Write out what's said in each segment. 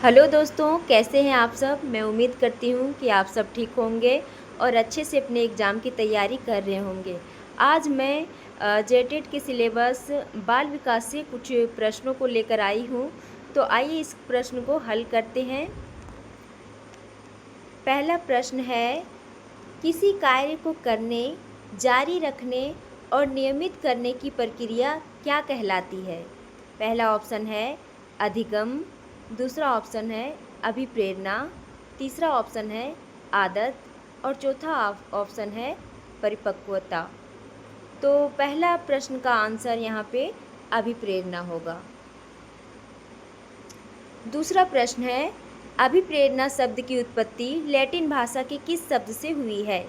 Hello दोस्तों, कैसे हैं आप सब। मैं उम्मीद करती हूँ कि आप सब ठीक होंगे और अच्छे से अपने एग्ज़ाम की तैयारी कर रहे होंगे। आज मैं जेटेट के सिलेबस बाल विकास से कुछ प्रश्नों को लेकर आई हूँ। तो आइए इस प्रश्न को हल करते हैं। पहला प्रश्न है, किसी कार्य को करने, जारी रखने और नियमित करने की प्रक्रिया क्या कहलाती है। पहला ऑप्शन है अधिगम, दूसरा ऑप्शन है अभिप्रेरणा, तीसरा ऑप्शन है आदत और चौथा ऑप्शन है परिपक्वता। तो पहला प्रश्न का आंसर यहाँ पे अभिप्रेरणा होगा। दूसरा प्रश्न है, अभिप्रेरणा शब्द की उत्पत्ति लैटिन भाषा के किस शब्द से हुई है।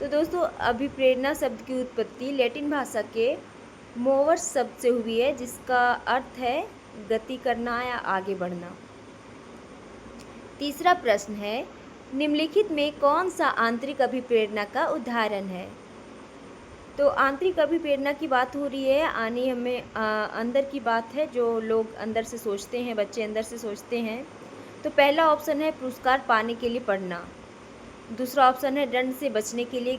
तो दोस्तों, अभिप्रेरणा शब्द की उत्पत्ति लैटिन भाषा के मोवर्स शब्द से हुई है, जिसका अर्थ है गति करना या आगे बढ़ना। तीसरा प्रश्न है, निम्नलिखित में कौन सा आंतरिक अभिप्रेरणा का उदाहरण है। तो आंतरिक अभिप्रेरणा की बात हो रही है, यानी हमें अंदर की बात है, जो लोग अंदर से सोचते हैं, बच्चे अंदर से सोचते हैं। तो पहला ऑप्शन है पुरस्कार पाने के लिए पढ़ना, दूसरा ऑप्शन है दंड से बचने के लिए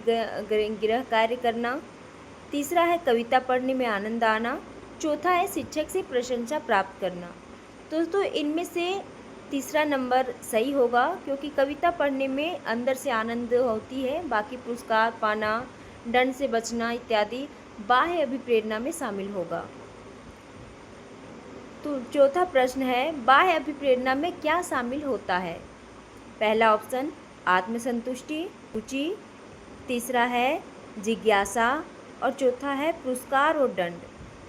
गृह कार्य करना, तीसरा है कविता पढ़ने में आनंद आना, चौथा है शिक्षक से प्रशंसा प्राप्त करना। दोस्तों, इनमें से तीसरा नंबर सही होगा, क्योंकि कविता पढ़ने में अंदर से आनंद होती है, बाकी पुरस्कार पाना, दंड से बचना इत्यादि बाह्य अभिप्रेरणा में शामिल होगा। तो चौथा प्रश्न है, बाह्य अभिप्रेरणा में क्या शामिल होता है। पहला ऑप्शन आत्मसंतुष्टि, रुचि, तीसरा है जिज्ञासा और चौथा है पुरस्कार और दंड।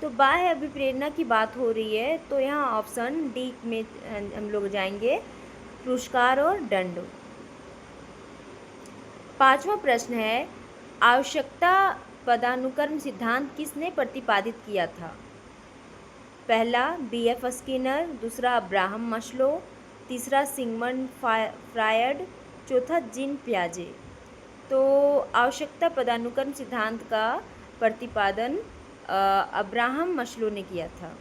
तो बाह्य अभिप्रेरणा की बात हो रही है, तो यहाँ ऑप्शन डी में हम लोग जाएंगे, पुरस्कार और दंड। पांचवा प्रश्न है, आवश्यकता पदानुक्रम सिद्धांत किसने प्रतिपादित किया था। पहला B.F. स्किनर, दूसरा अब्राहम मस्लो, तीसरा सिगमंड फ्रायड, चौथा जीन पियाजे। तो आवश्यकता पदानुक्रम सिद्धांत का प्रतिपादन अब्राहम मस्लो ने किया था।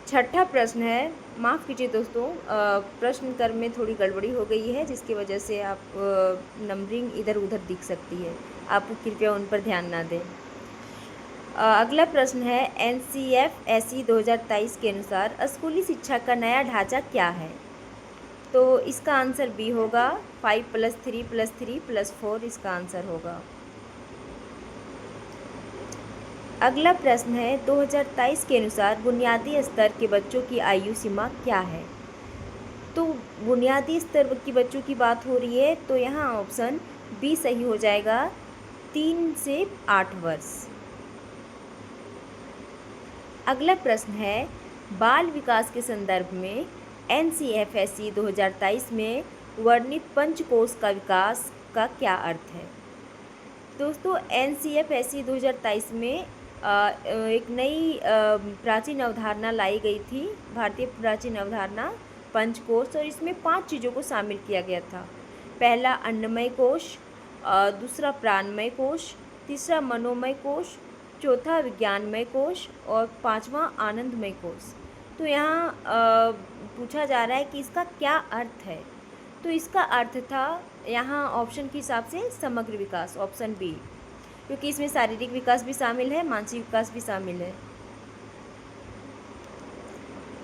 छठा प्रश्न है, माफ़ कीजिए दोस्तों, प्रश्न क्रम में थोड़ी गड़बड़ी हो गई है, जिसकी वजह से आप नंबरिंग इधर उधर दिख सकती है, आप कृपया उन पर ध्यान ना दें। अगला प्रश्न है, NCFSE 2023 के अनुसार स्कूली शिक्षा का नया ढांचा क्या है। तो इसका आंसर बी होगा, 5+3+3+4 इसका आंसर होगा। अगला प्रश्न है, 2023 के अनुसार बुनियादी स्तर के बच्चों की आयु सीमा क्या है। तो बुनियादी स्तर के बच्चों की बात हो रही है, तो यहाँ ऑप्शन बी सही हो जाएगा, 3 से 8 वर्ष। अगला प्रश्न है, बाल विकास के संदर्भ में NCFSE 2023 में वर्णित पंचकोश का विकास का क्या अर्थ है। दोस्तों, NCFSE 2023 में एक नई प्राचीन अवधारणा लाई गई थी, भारतीय प्राचीन अवधारणा पंचकोश, और इसमें 5 चीज़ों को शामिल किया गया था। पहला अन्नमय कोश, दूसरा प्राणमय कोश, तीसरा मनोमय कोश, चौथा विज्ञानमय कोश और पांचवा आनंदमय कोश। तो यहाँ पूछा जा रहा है कि इसका क्या अर्थ है। तो इसका अर्थ था यहाँ ऑप्शन के हिसाब से समग्र विकास, ऑप्शन बी, क्योंकि इसमें शारीरिक विकास भी शामिल है, मानसिक विकास भी शामिल है।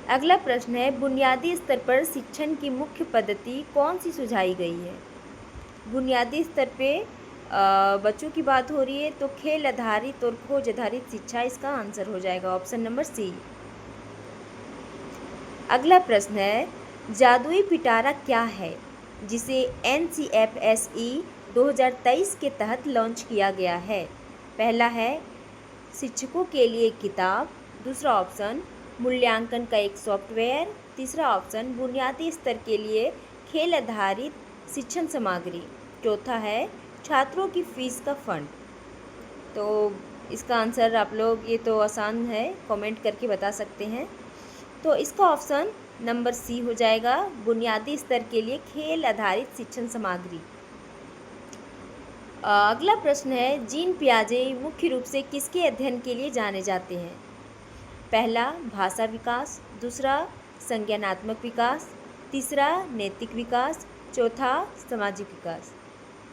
अगला प्रश्न है, बुनियादी स्तर पर शिक्षण की मुख्य पद्धति कौन सी सुझाई गई है। बुनियादी स्तर पे बच्चों की बात हो रही है, तो खेल आधारित और खोज आधारित शिक्षा इसका आंसर हो जाएगा, ऑप्शन नंबर सी। अगला प्रश्न है, जादुई पिटारा क्या है जिसे NCFSE 2023 के तहत लॉन्च किया गया है। पहला है शिक्षकों के लिए किताब, दूसरा ऑप्शन मूल्यांकन का एक सॉफ्टवेयर, तीसरा ऑप्शन बुनियादी स्तर के लिए खेल आधारित शिक्षण सामग्री, चौथा है छात्रों की फीस का फंड। तो इसका आंसर आप लोग, ये तो आसान है, कमेंट करके बता सकते हैं। तो इसका ऑप्शन नंबर सी हो जाएगा, बुनियादी स्तर के लिए खेल आधारित शिक्षण सामग्री। अगला प्रश्न है, जीन पियाजे मुख्य रूप से किसके अध्ययन के लिए जाने जाते हैं। पहला भाषा विकास, दूसरा संज्ञानात्मक विकास, तीसरा नैतिक विकास, चौथा सामाजिक विकास।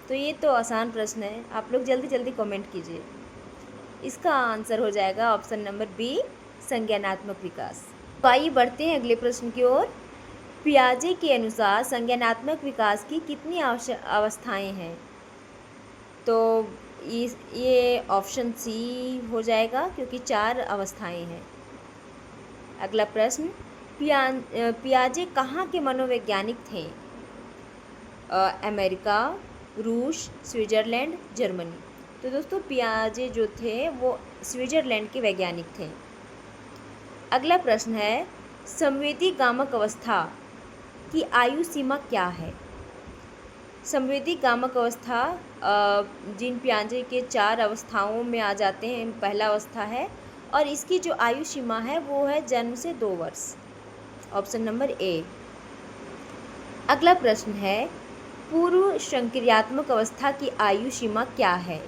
तो ये तो आसान प्रश्न है, आप लोग जल्दी जल्दी कमेंट कीजिए। इसका आंसर हो जाएगा ऑप्शन नंबर बी, संज्ञानात्मक विकास। तो आइए बढ़ते हैं अगले प्रश्न की ओर। पियाजे के अनुसार संज्ञानात्मक विकास की कितनी अवस्थाएं हैं? तो ये ऑप्शन सी हो जाएगा, क्योंकि 4 अवस्थाएं हैं। अगला प्रश्न, पियाजे कहाँ के मनोवैज्ञानिक थे? अमेरिका, रूस, स्विट्ज़रलैंड, जर्मनी। तो दोस्तों पियाजे जो थे वो स्विट्ज़रलैंड के वैज्ञानिक थे। अगला प्रश्न है, संवेदी गामक अवस्था की आयु सीमा क्या है? संवेदी गामक अवस्था जिन पियाजे के 4 अवस्थाओं में आ जाते हैं, पहला अवस्था है, और इसकी जो आयु सीमा है वो है जन्म से 2 वर्ष। Option number A. अगला प्रश्न है, पूर्व संक्रियात्मक अवस्था की आयु सीमा क्या है?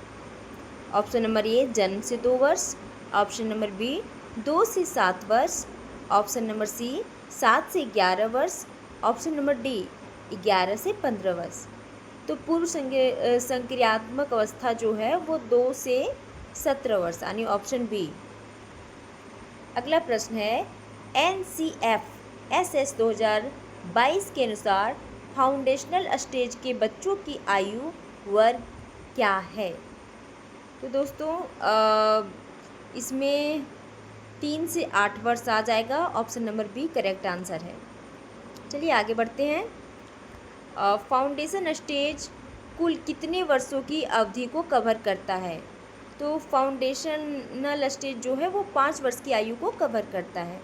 ऑप्शन नंबर ए जन्म से 2 वर्ष, ऑप्शन नंबर बी 2 से 7 वर्ष, ऑप्शन नंबर सी 7 से 11 वर्ष, ऑप्शन नंबर डी 11 से 15 वर्ष। तो पूर्व संक्रियात्मक अवस्था जो है वो 2 से 17 वर्ष, यानी ऑप्शन बी। अगला प्रश्न है, NCFSS 2022 के अनुसार फाउंडेशनल स्टेज के बच्चों की आयु वर्ग क्या है? तो दोस्तों इसमें 3 से 8 वर्ष आ जाएगा। Option number B correct answer है। चलिए आगे बढ़ते हैं। फाउंडेशन स्टेज कुल कितने वर्षों की अवधि को कवर करता है? तो फाउंडेशनल स्टेज जो है वो 5 वर्ष की आयु को कवर करता है।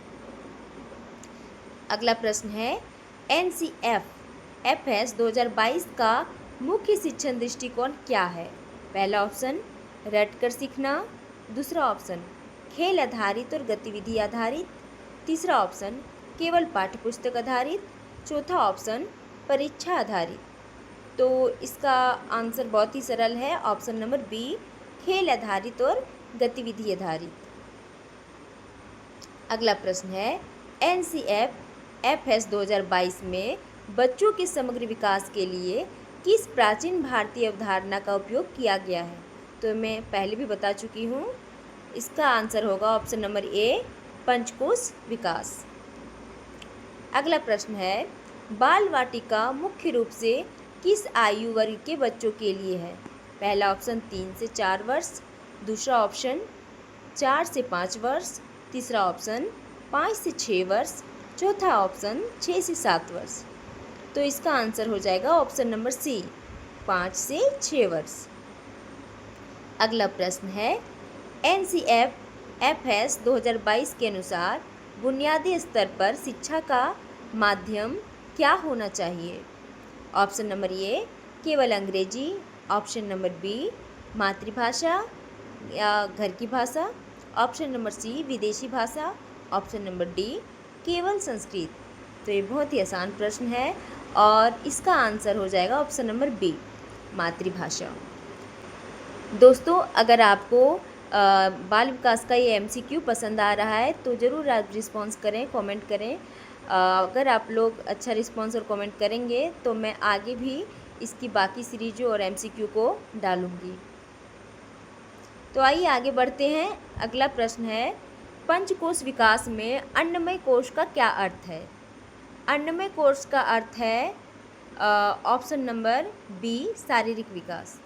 अगला प्रश्न है, NCFSS 2022 का मुख्य शिक्षण दृष्टिकोण क्या है? पहला ऑप्शन रटकर सीखना, दूसरा ऑप्शन खेल आधारित और गतिविधि आधारित, तीसरा ऑप्शन केवल पाठ्यपुस्तक आधारित, चौथा ऑप्शन परीक्षा आधारित। तो इसका आंसर बहुत ही सरल है, ऑप्शन नंबर बी खेल आधारित और गतिविधि आधारित। अगला प्रश्न है, NCFSS 2022 में बच्चों के समग्र विकास के लिए किस प्राचीन भारतीय अवधारणा का उपयोग किया गया है? तो मैं पहले भी बता चुकी हूँ, इसका आंसर होगा ऑप्शन नंबर ए पंचकोश विकास। अगला प्रश्न है, बाल वाटिका मुख्य रूप से किस आयु वर्ग के बच्चों के लिए है? पहला ऑप्शन 3 से 4 वर्ष, दूसरा ऑप्शन 4 से 5 वर्ष, तीसरा ऑप्शन 5 से 6 वर्ष, चौथा ऑप्शन 6 से 7 वर्ष। तो इसका आंसर हो जाएगा ऑप्शन नंबर सी 5 से 6 वर्ष। अगला प्रश्न है, NCFSS 2022 के अनुसार बुनियादी स्तर पर शिक्षा का माध्यम क्या होना चाहिए? ऑप्शन नंबर ए केवल अंग्रेजी, ऑप्शन नंबर बी मातृभाषा या घर की भाषा, ऑप्शन नंबर सी विदेशी भाषा, ऑप्शन नंबर डी केवल संस्कृत। तो ये बहुत ही आसान प्रश्न है और इसका आंसर हो जाएगा ऑप्शन नंबर बी मातृभाषा। दोस्तों अगर आपको बाल विकास का ये MCQ पसंद आ रहा है तो ज़रूर आप रिस्पॉन्स करें, कमेंट करें। अगर आप लोग अच्छा रिस्पॉन्स और कमेंट करेंगे तो मैं आगे भी इसकी बाकी सीरीजों और MCQ को डालूँगी। तो आइए आगे बढ़ते हैं। अगला प्रश्न है, पंचकोश विकास में अन्नमय कोश का क्या अर्थ है? अन्नमय कोश का अर्थ है ऑप्शन नंबर बी शारीरिक विकास।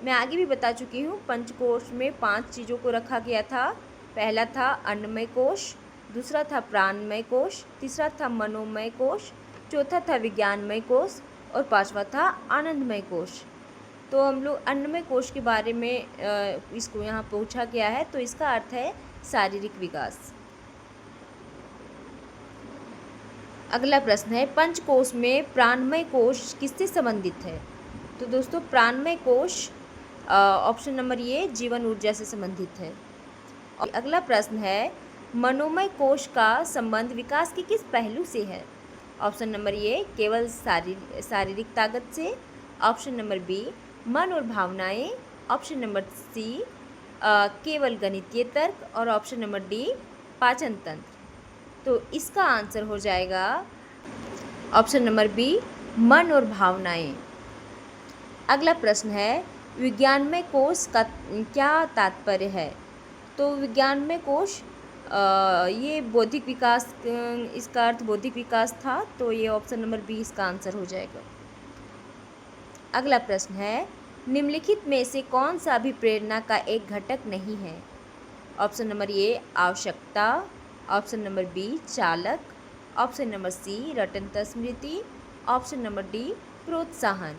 मैं आगे भी बता चुकी हूँ, पंचकोश में 5 चीज़ों को रखा गया था। पहला था अन्नमय कोश, दूसरा था प्राणमय कोश, तीसरा था मनोमय कोश, चौथा था विज्ञानमय कोश और 5वां था आनंदमय कोश। तो हम लोग अन्नमय कोश के बारे में इसको यहाँ पूछा गया है, तो इसका अर्थ है शारीरिक विकास। अगला प्रश्न है, पंचकोश में प्राणमय कोश किससे संबंधित है? तो दोस्तों प्राणमय कोश ऑप्शन नंबर ये जीवन ऊर्जा से संबंधित है। और अगला प्रश्न है, मनोमय कोश का संबंध विकास के किस पहलू से है? ऑप्शन नंबर ए केवल शारीरिक ताकत से, ऑप्शन नंबर बी मन और भावनाएं, ऑप्शन नंबर सी केवल गणितीय तर्क और ऑप्शन नंबर डी पाचन तंत्र। तो इसका आंसर हो जाएगा ऑप्शन नंबर बी, मन और भावनाएं। अगला प्रश्न है, विज्ञानमय कोश का क्या तात्पर्य है? तो विज्ञानमय कोश ये बौद्धिक विकास, इसका अर्थ बौद्धिक विकास था, तो ये ऑप्शन नंबर बी इसका आंसर हो जाएगा। अगला प्रश्न है, निम्नलिखित में से कौन सा अभिप्रेरणा का एक घटक नहीं है? ऑप्शन नंबर ए आवश्यकता, ऑप्शन नंबर बी चालक, ऑप्शन नंबर सी रटंत स्मृति, ऑप्शन नंबर डी प्रोत्साहन।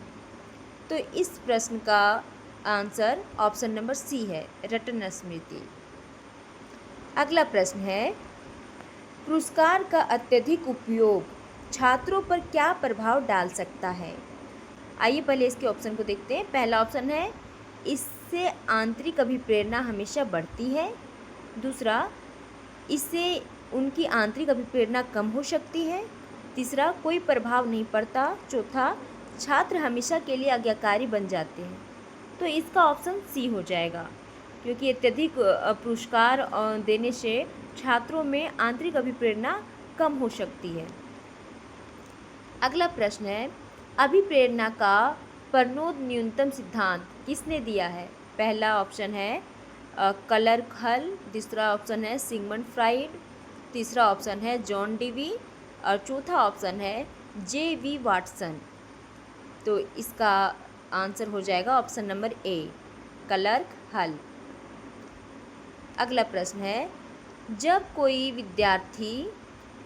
तो इस प्रश्न का आंसर ऑप्शन नंबर सी है, रटन स्मृति। अगला प्रश्न है, पुरस्कार का अत्यधिक उपयोग छात्रों पर क्या प्रभाव डाल सकता है? आइए पहले इसके ऑप्शन को देखते हैं। पहला ऑप्शन है, इससे आंतरिक अभिप्रेरणा हमेशा बढ़ती है। दूसरा, इससे उनकी आंतरिक अभिप्रेरणा कम हो सकती है। तीसरा, कोई प्रभाव नहीं पड़ता। चौथा, छात्र हमेशा के लिए आज्ञाकारी बन जाते हैं। तो इसका ऑप्शन सी हो जाएगा, क्योंकि अत्यधिक पुरस्कार देने से छात्रों में आंतरिक अभिप्रेरणा कम हो सकती है। अगला प्रश्न है, अभिप्रेरणा का परनोद न्यूनतम सिद्धांत किसने दिया है? पहला ऑप्शन है क्लर्क हल, दूसरा ऑप्शन है सिगमंड फ्राइड, तीसरा ऑप्शन है जॉन डीवी और चौथा ऑप्शन है जे.वी. वाटसन। तो इसका आंसर हो जाएगा ऑप्शन नंबर ए, क्लर्क हल। अगला प्रश्न है, जब कोई विद्यार्थी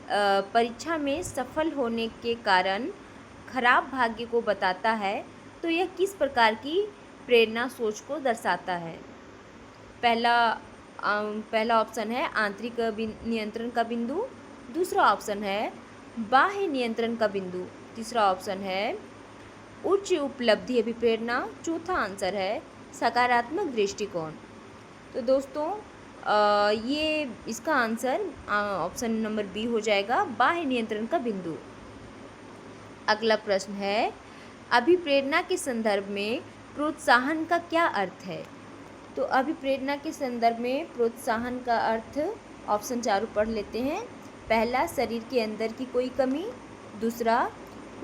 परीक्षा में सफल होने के कारण खराब भाग्य को बताता है तो यह किस प्रकार की प्रेरणा सोच को दर्शाता है? पहला ऑप्शन है आंतरिक नियंत्रण का बिंदु, दूसरा ऑप्शन है बाह्य नियंत्रण का बिंदु, तीसरा ऑप्शन है उच्च उपलब्धि अभिप्रेरणा, चौथा आंसर है सकारात्मक दृष्टिकोण। तो दोस्तों ये इसका आंसर ऑप्शन नंबर बी हो जाएगा, बाह्य नियंत्रण का बिंदु। अगला प्रश्न है, अभिप्रेरणा के संदर्भ में प्रोत्साहन का क्या अर्थ है? तो अभिप्रेरणा के संदर्भ में प्रोत्साहन का अर्थ ऑप्शन चारों पढ़ लेते हैं। पहला, शरीर के अंदर की कोई कमी। दूसरा,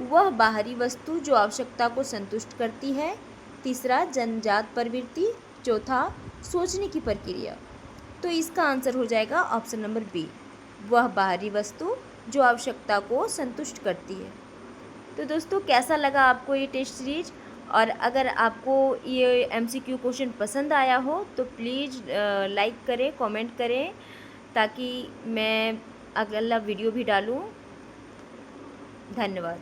वह बाहरी वस्तु जो आवश्यकता को संतुष्ट करती है। तीसरा, जन्मजात प्रवृत्ति। चौथा, सोचने की प्रक्रिया। तो इसका आंसर हो जाएगा ऑप्शन नंबर बी, वह बाहरी वस्तु जो आवश्यकता को संतुष्ट करती है। तो दोस्तों, कैसा लगा आपको ये टेस्ट सीरीज? और अगर आपको ये MCQ क्वेश्चन पसंद आया हो तो प्लीज़ लाइक करें, कमेंट करें, ताकि मैं अगला वीडियो भी डालूँ। धन्यवाद।